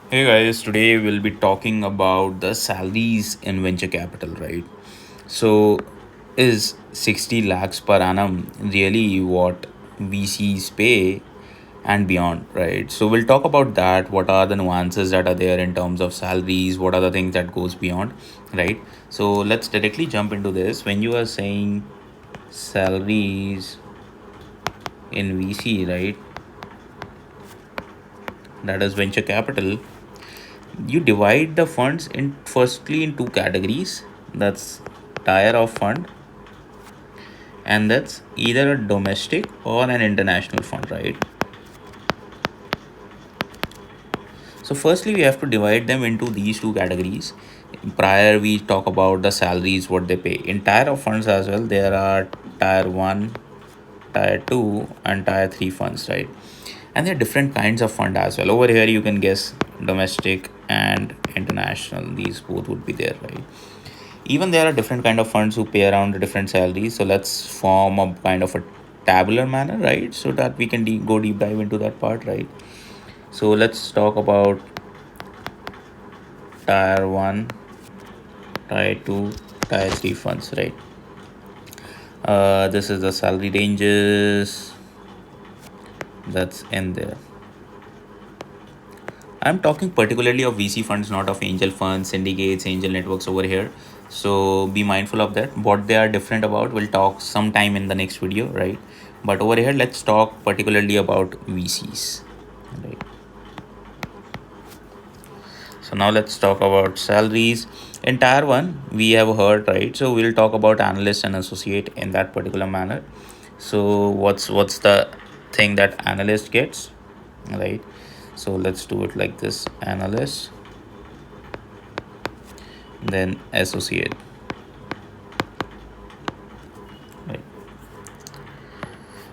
Hey guys, today we'll be talking about the salaries in venture capital, right? So, is 60 lakhs per annum really what VCs pay and beyond, right? So, we'll talk about that. What are the nuances that are there in terms of salaries? What are the things that goes beyond, right? So, let's directly jump into this. When you are saying salaries in VC, right? That is venture capital. You divide the funds in firstly in two categories. That's tier of fund, and that's either a domestic or an international fund, right? So firstly we have to divide them into these two categories. Prior we talk about the salaries, what they pay. In tier of funds as well, there are tier 1, tier 2 and tier 3 funds, right? And there are different kinds of fund as well. Over here you can guess domestic and international, these both would be there, right? Even there are different kind of funds who pay around the different salaries. So let's form a kind of a tabular manner, right? So that we can go deep dive into that part, right? So let's talk about tier 1, tier 2, tier 3 funds, right? This is the salary ranges that's in there. I'm talking particularly of VC funds, not of angel funds, syndicates, angel networks over here. So be mindful of that. What they are different about, we'll talk sometime in the next video, right? But over here, let's talk particularly about VCs, right? So now let's talk about salaries. In tier 1, we have heard, right? So we'll talk about analyst and associate in that particular manner. So what's the thing that analyst gets, right? So let's do it like this: analyst, then associate, right?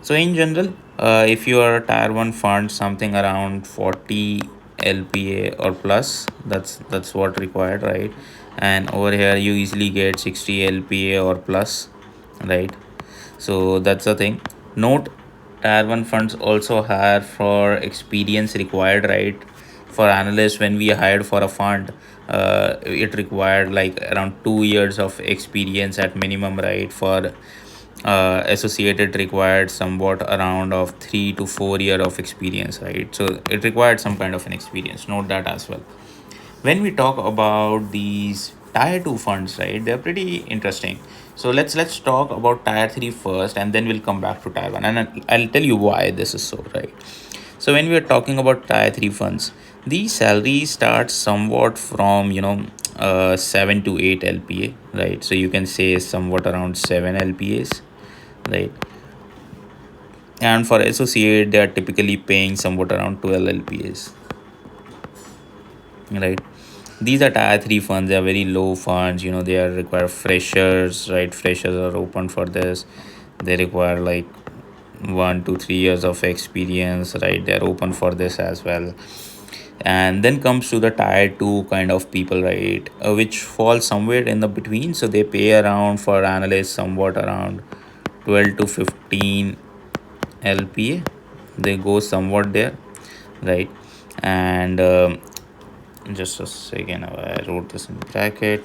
So in general, if you are a tier 1 fund, something around 40 LPA or plus, that's what required, right? And over here you easily get 60 LPA or plus, right? So that's the thing. Note, tier 1 funds also hire for experience required, right? For analysts, when we hired for a fund, it required like around 2 years of experience at minimum, right? For associated required somewhat around of 3 to 4 year of experience, right? So it required some kind of an experience. Note that as well. When we talk about these tier 2 funds, right, they're pretty interesting. So let's talk about tier 3 first, and then we'll come back to tier 1, and I'll tell you why this is so, right? So when we are talking about tier 3 funds, the salary starts somewhat from 7 to 8 LPA, right? So you can say somewhat around 7 LPAs, right? And for associate, they are typically paying somewhat around 12 LPAs, right? These are tier 3 funds. They are very low funds. They are require freshers, right? Freshers are open for this. They require like 1 to 3 years of experience, right? They're open for this as well. And then comes to the tier 2 kind of people, right? Which fall somewhere in the between. So they pay around for analysts somewhat around 12 to 15 LPA. They go somewhat there, right? And just a second, I wrote this in bracket.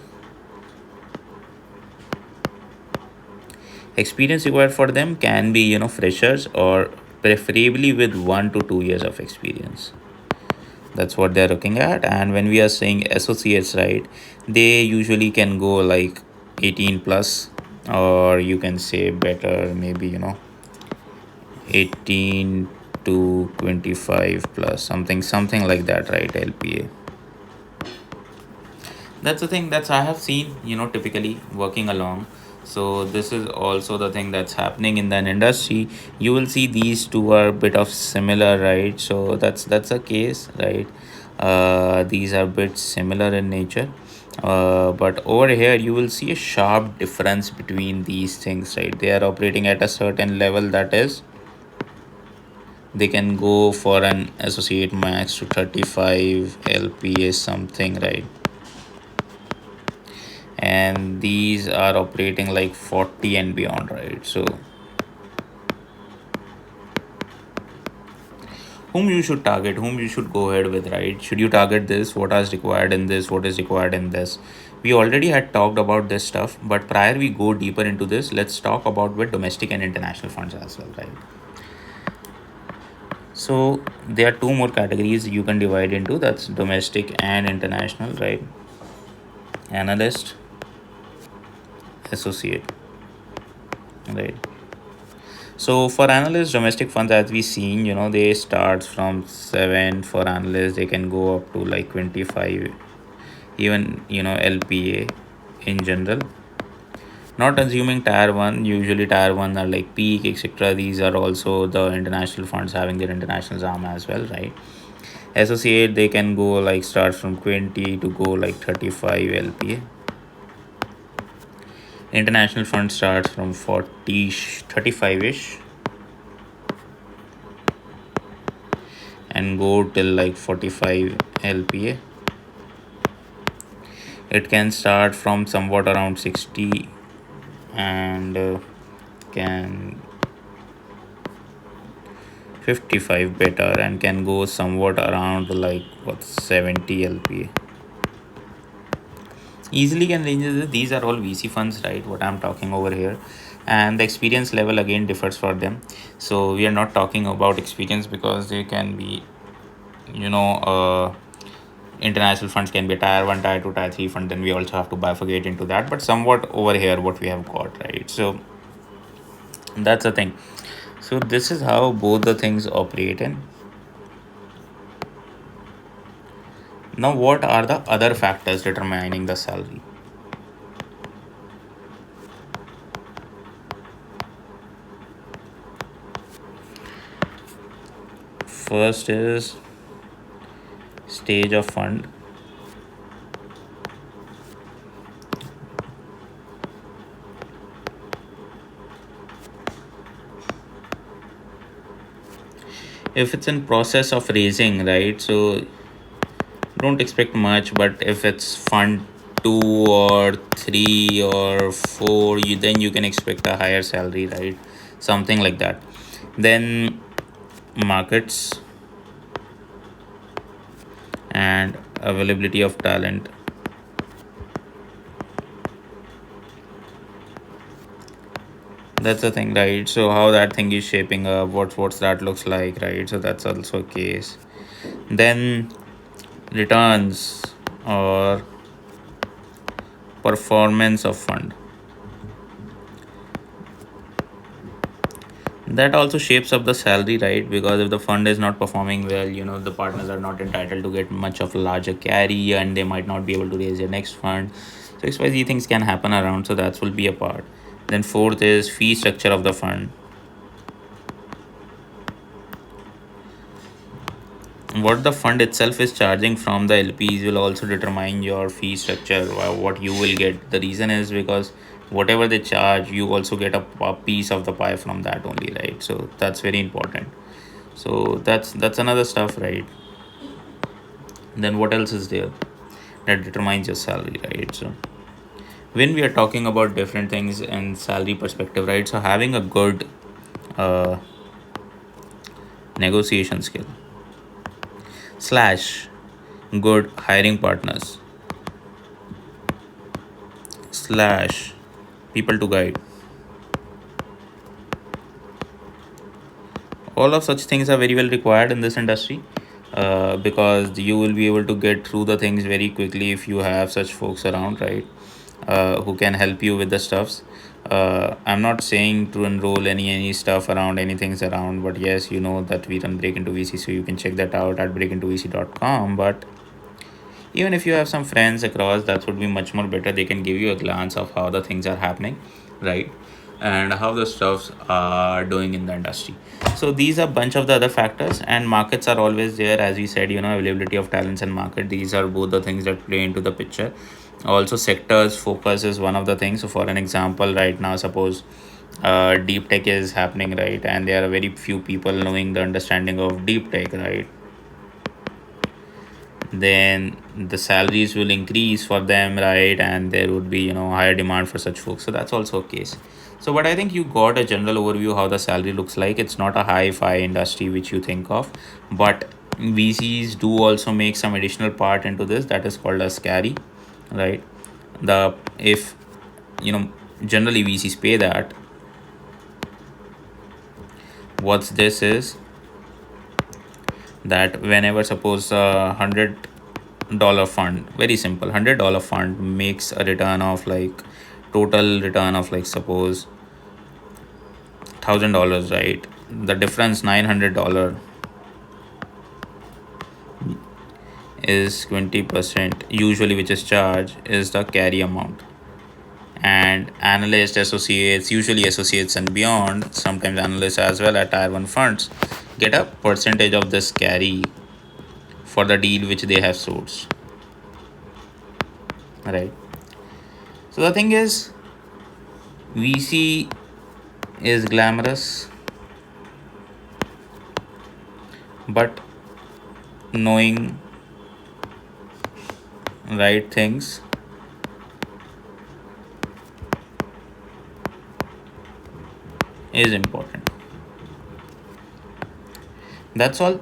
Experience required for them can be freshers, or preferably with 1 to 2 years of experience. That's what they're looking at. And when we are saying associates, right, they usually can go like 18 plus, or you can say better, maybe 18 to 25 plus, something like that, right? LPA. That's the thing that's I have seen, typically working along. So this is also the thing that's happening in the industry. You will see these two are a bit of similar, right? So that's a case, right? These are a bit similar in nature. But over here you will see a sharp difference between these things, right? They are operating at a certain level, that is they can go for an associate max to 35 LPA something, right? And these are operating like 40 and beyond, right? So whom you should target, whom you should go ahead with, right? Should you target this? What is required in this? What is required in this? We already had talked about this stuff, but prior we go deeper into this, let's talk about with domestic and international funds as well, right? So there are two more categories you can divide into, that's domestic and international, right? Analyst, associate, right? So for analysts, domestic funds, as we seen, they start from 7. For analysts, they can go up to like 25, even LPA in general. Not assuming tier 1, usually tier 1 are like peak, etc. These are also the international funds having their international arm as well, right? Associate, they can go like start from 20 to go like 35 LPA. International fund starts from 40, 35ish, and go till like 45 LPA. It can start from somewhat around 60 and can 55 better, and can go somewhat around like 70 LPA. Easily can range. These are all VC funds, right? What I'm talking over here, and the experience level again differs for them. So we are not talking about experience because they can be, international funds can be tier 1, tier 2, tier 3 fund. Then we also have to bifurcate into that. But somewhat over here, what we have got, right? So that's the thing. So this is how both the things operate in. Now, what are the other factors determining the salary? First is stage of fund. If it's in process of raising, right, so don't expect much, but if it's fund 2 or 3 or 4, then you can expect a higher salary, right? Something like that. Then markets and availability of talent. That's the thing, right? So how that thing is shaping up, what's that looks like, right? So that's also a case. Then returns or performance of fund, that also shapes up the salary, right? Because if the fund is not performing well, the partners are not entitled to get much of a larger carry, and they might not be able to raise their next fund. So XYZ things can happen around, so that will be a part. Then fourth is fee structure of the fund. What the fund itself is charging from the LPs will also determine your fee structure, what you will get. The reason is because whatever they charge, you also get a piece of the pie from that only, right? So that's very important. So that's another stuff, right? Then what else is there that determines your salary, right? So when we are talking about different things in salary perspective, right, so having a good uh, negotiation skill slash good hiring partners slash people to guide, all of such things are very well required in this industry, because you will be able to get through the things very quickly if you have such folks around, right? Who can help you with the stuffs. I'm not saying to enroll any stuff around anything's around, but yes, you know that we run Break Into VC, so you can check that out at breakintovc.com. But even if you have some friends across, that would be much more better. They can give you a glance of how the things are happening, right? And how the stuffs are doing in the industry. So these are bunch of the other factors, and markets are always there. As we said, availability of talents and market, these are both the things that play into the picture. Also sectors focus is one of the things. So for an example, right now, suppose deep tech is happening, right, and there are very few people knowing the understanding of deep tech, right? then the salaries will increase for them, right? And there would be, higher demand for such folks. So that's also a case. So but I think you got a general overview how the salary looks like. It's not a high-fi industry which you think of, but VCs do also make some additional part into this that is called as carry, right? The if you know generally VCs pay that. What's this is that whenever suppose $100 fund, very simple, $100 fund makes a return of like total return of like suppose $1,000, right? The difference $900 is 20% usually, which is charged, is the carry amount. And analyst, associates, usually associates and beyond, sometimes analysts as well at tier 1 funds, get a percentage of this carry for the deal which they have sourced, right? So the thing is, VC is glamorous, but knowing right things is important. That's all.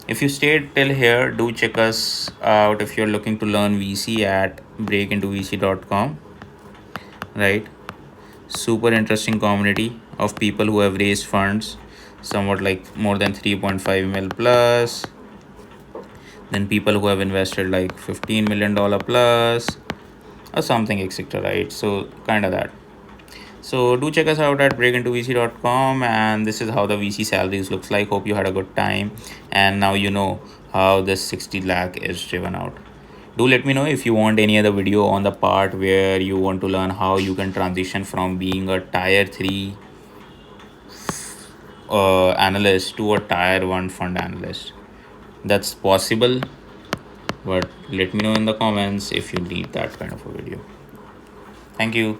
If you stayed till here, do check us out if you're looking to learn VC at breakintuvc.com, right? Super interesting community of people who have raised funds, somewhat like more than 3.5 mil plus, then people who have invested like $15 million plus or something, etc., right? So kind of that. So do check us out at breakintuvc.com, and this is how the VC salaries looks like. Hope you had a good time, and now you know how this 60 lakh is driven out. Do let me know if you want any other video on the part where you want to learn how you can transition from being a tier 3 analyst to a tier 1 fund analyst. That's possible, but let me know in the comments if you need that kind of a video. Thank you.